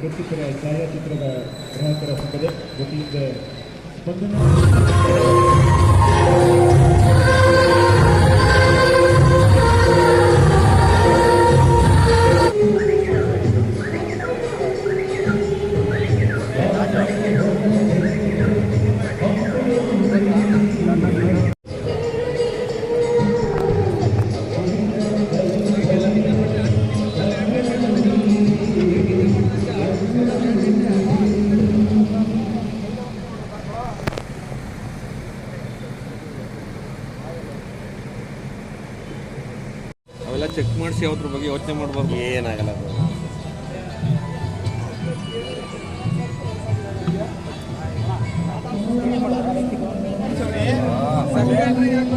ವೃತ್ತಿಪರ ಛಾಯಾಚಿತ್ರದ ಗ್ರಾಹಕರ ಸಂಘದ ವತಿಯಿಂದ ಸ್ಪಂದನೆ ಅವೆಲ್ಲ ಚೆಕ್ ಮಾಡಿಸಿ ಅವ್ರ ಬಗ್ಗೆ ಯೋಚನೆ ಮಾಡಬಾರ್ದು. ಏನಾಗಲ್ಲ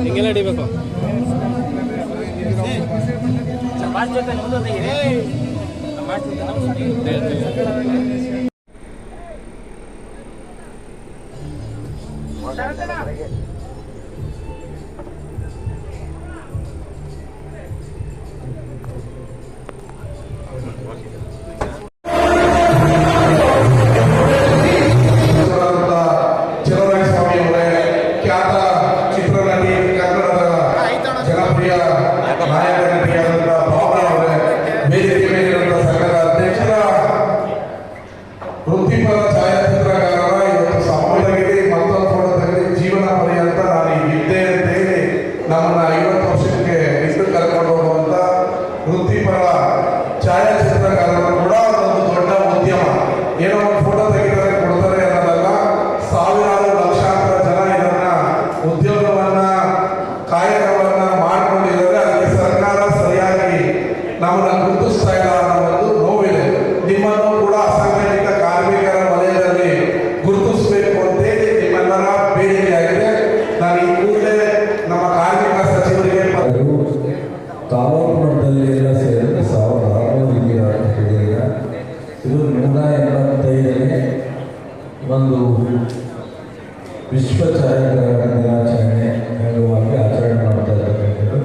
ಹಿಂಗೆಲ್ಲ ಹಿಡಿಬೇಕು. ವೃತ್ತಿಪರ ಛಾಯಾಚಿತ್ರಗಾರರ ಇವತ್ತು ಸಮಾಜದಲ್ಲಿ ಮತ್ತೊಂದು ಫೋಟೋ ತೆಗೆದು ಜೀವನ ಪರ್ಯಂತ ನಾನು ಇದ್ದೇ ಅಂತೇಳಿ ನಮ್ಮನ್ನ 50 ವರ್ಷಕ್ಕೆ ಇಷ್ಟು ಕರ್ಕೊಂಡು ಹೋಗುವಂತ ವೃತ್ತಿಪರ ಛಾಯಾಚಿತ್ರಗಾರರು ಕೂಡ ಒಂದು ದೊಡ್ಡ ಉದ್ಯಮ. ಏನೋ ಒಂದು ಫೋಟೋ ತೆಗಿತಾರೆ ಕೊಡ್ತಾರೆ ಅನ್ನೋದಲ್ಲ, ಸಾವಿರಾರು ಲಕ್ಷಾಂತರ ಜನ ಇದನ್ನ ಉದ್ಯೋಗವನ್ನ ಕಾಯಕವನ್ನ ಮಾಡ್ಕೊಂಡಿದ್ದಾರೆ. ಅದಕ್ಕೆ ಸರ್ಕಾರ ಸರಿಯಾಗಿ ನಮ್ಮನ್ನ ಗುರುತಿಸ್ತಾ ಇಲ್ಲ ಅನ್ನೋ ಒಂದು ನೋವಿದೆ. ನಿಮ್ಮನ್ನು ಕೂಡ ಅಸಂಘಟಿತ ಕಾರ್ಮಿಕರ ವಲಯದಲ್ಲಿ ಗುರುತಿಸಬೇಕು ಅಂತೇಳಿ ನಿಮ್ಮೆಲ್ಲರ ಬೇಡಿಕೆಯಾಗಿದೆ. ನಾನು ಈ ಕೂಡಲೇ ನಮ್ಮ ಕಾರ್ಮಿಕ ಸಚಿವರಿಗೆ ತಾಲೂಕು ಮಟ್ಟದಲ್ಲಿ ಎಲ್ಲ ಸೇರಿದ್ರೆ 1600 ಇದು 185ನೇ ಒಂದು ವಿಶ್ವ ಛಾಯಾಗ್ರಾಹಕರ ದಿನಾಚರಣೆ ಅಂಗವಾಗಿ ಆಚರಣೆ ಮಾಡ್ತಾ ಇರತಕ್ಕಂಥದ್ದು.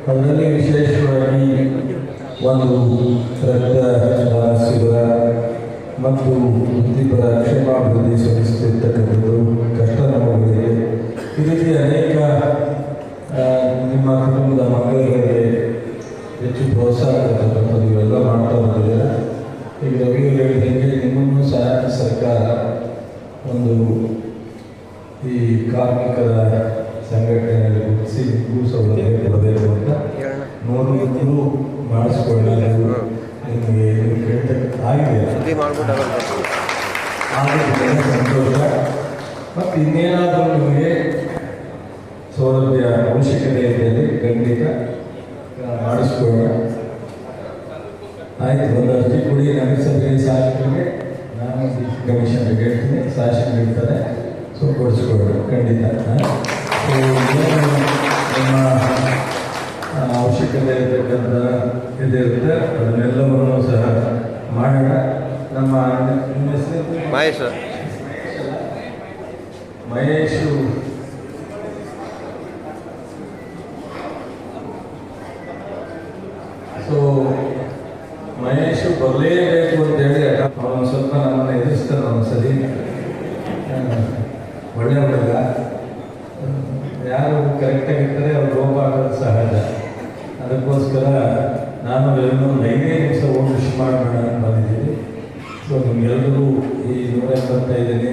ಅದರಲ್ಲಿ ವಿಶೇಷವಾಗಿ ಒಂದು ರಕ್ತದಾನ ಶಿಬಿರ ಮತ್ತು ವೃತ್ತಿಪರ ಕ್ಷೇಮಾಭಿವೃದ್ಧಿ ಸಂಸ್ಥಿರ್ತಕ್ಕಂಥದ್ದು, ಕಷ್ಟ ನಮಗಳಿಗೆ ಈ ರೀತಿ ಅನೇಕ ನಿಮ್ಮ ಕುಟುಂಬದ ಮಕ್ಕಳಿಗೆ ಹೆಚ್ಚು ಪ್ರೋತ್ಸಾಹ ಕೊಡ್ತಕ್ಕಂಥದ್ದು ಇವೆಲ್ಲ ಮಾಡ್ತಾ ಬಂದಿದ್ದಾರೆ. ಈಗ ರವಿಗಳು ಹೇಳಿದಂಗೆ ನಿಮ್ಮನ್ನು ಸಹ ಸರ್ಕಾರ ಒಂದು ಈ ಕಾರ್ಮಿಕರ ಸಂಘಟನೆಯಲ್ಲಿ ಗುರುತಿಸಿ ನಿಮಗೂ ಸೌಲಭ್ಯ ಕೊಡಬೇಕು ಅಂತ 100 ಮಾಡಿಸ್ಕೊಳ್ಳಲು ನಿಮಗೆ ಆಗಿದೆ. ಸಂತೋಷ. ಮತ್ತು ಇನ್ನೇನಾದರೂ ನಿಮಗೆ ಸೌಲಭ್ಯ ಅವಶ್ಯಕತೆ ಇದ್ದಲ್ಲಿ ಖಂಡಿತ ಮಾಡಿಸ್ಕೊಳ್ಳೋಣ. ಆಯಿತು, ಒಂದು ಅರ್ಜಿ ಕೊಡಿ ನಗರಸಭೆಗೆ, ಶಾಸಕರಿಗೆ ನಾನು ಕಮಿಷನ್ಗೆ ಹೇಳ್ತೀನಿ, ಶಾಸಕರು ಹೇಳ್ತಾರೆ, ಸೊ ಕೊಡಿಸ್ಕೊಳ್ಳೋಣ ಖಂಡಿತ. ನಿಮ್ಮ ಅವಶ್ಯಕತೆ ಇರತಕ್ಕಂಥ ಇದಿರುತ್ತೆ, ಅದನ್ನೆಲ್ಲವನ್ನು ಸಹ ಮಾಡೋಣ. ನಮ್ಮ ಮಹೇಶು ಸೊ ಮಹೇಶು ಬರಲೇಬೇಕು ಅಂತೇಳಿ ಅವನು ಸ್ವಲ್ಪ ನಮ್ಮನ್ನು ಎದುರಿಸ್ತಾನೆ. ಅವನು ಸರಿ ಒಳ್ಳೆ ಹುಡುಗ, ಯಾರು ಕರೆಕ್ಟಾಗಿರ್ತಾರೆ ಅವ್ರು ಲೋಪ ಆಗೋದು ಸಹಜ. ಅದಕ್ಕೋಸ್ಕರ ನಾನು ಇನ್ನೊಂದು 5 ನಿಮಿಷ ವಿಶ್ ಮಾಡೋಣ ಅಂತ ಬಂದಿದ್ದೀನಿ. ಸೊ ನಿಮಗೆಲ್ಲರೂ ಈ 185ನೇ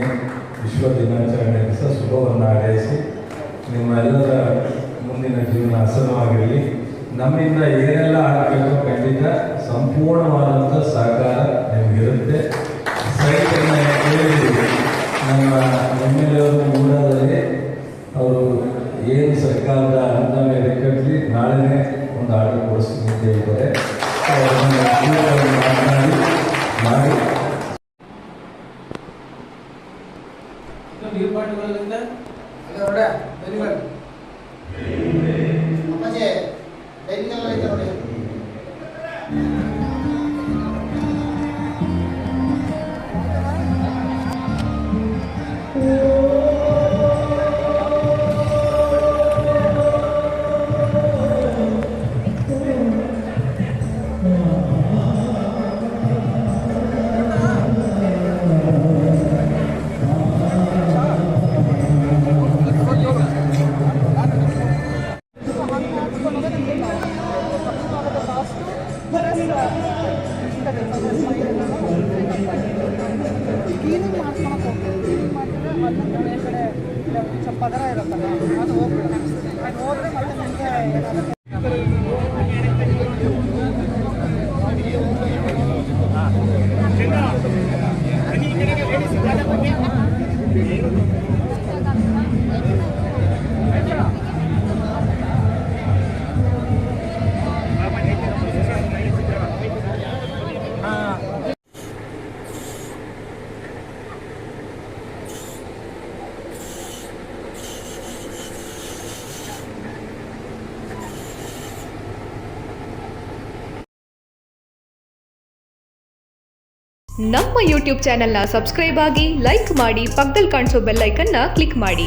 ವಿಶ್ವ ದಿನಾಚರಣೆ ದಿವಸ ಶುಭವನ್ನು ಹಾರೈಸಿ ನಿಮ್ಮೆಲ್ಲರ ಮುಂದಿನ ಜೀವನ ಹಸನವಾಗಿರಲಿ. ನಮ್ಮಿಂದ ಏನೆಲ್ಲ ಆಗಬೇಕು ಖಂಡಿತ ಸಂಪೂರ್ಣವಾದಂಥ ಸಹಕಾರ ನಿಮಗಿರುತ್ತೆ. ಸೈಟನ್ನು ಹೇಳಿದ್ದೀವಿ, ನಮ್ಮ ಎಮ್ಮೆಲೆಯವರು ಮೂಡಾದಲ್ಲಿ ಅವರು ಏನು ಸರ್ಕಾರದ ಅನುದಾನ ಕಟ್ಟಲಿ ನಾಳೆನೇ ಒಂದು ಆರ್ಡರ್ ಕೊಡಿಸ್ತೀನಿ ಅಂತ ಹೇಳ್ತಾರೆ. ಮಾಡಿ ಪದರ ಇರುತ್ತಲ್ಲ ಅದು ಹೋಗ್ಬಿಡುತ್ತೆ. ಅದು ಹೋದ್ರೆ ಮತ್ತೆ ನಿಮಗೆ ಏನಾಗುತ್ತೆ ನಮ್ಮ ಯೂಟ್ಯೂಬ್ ಚಾನೆಲ್ನ ಸಬ್ಸ್ಕ್ರೈಬ್ ಆಗಿ, ಲೈಕ್ ಮಾಡಿ, ಪಕ್ಕದಲ್ಲಿ ಕಾಣಿಸೋ ಬೆಲ್ ಐಕನ್ನ ಕ್ಲಿಕ್ ಮಾಡಿ.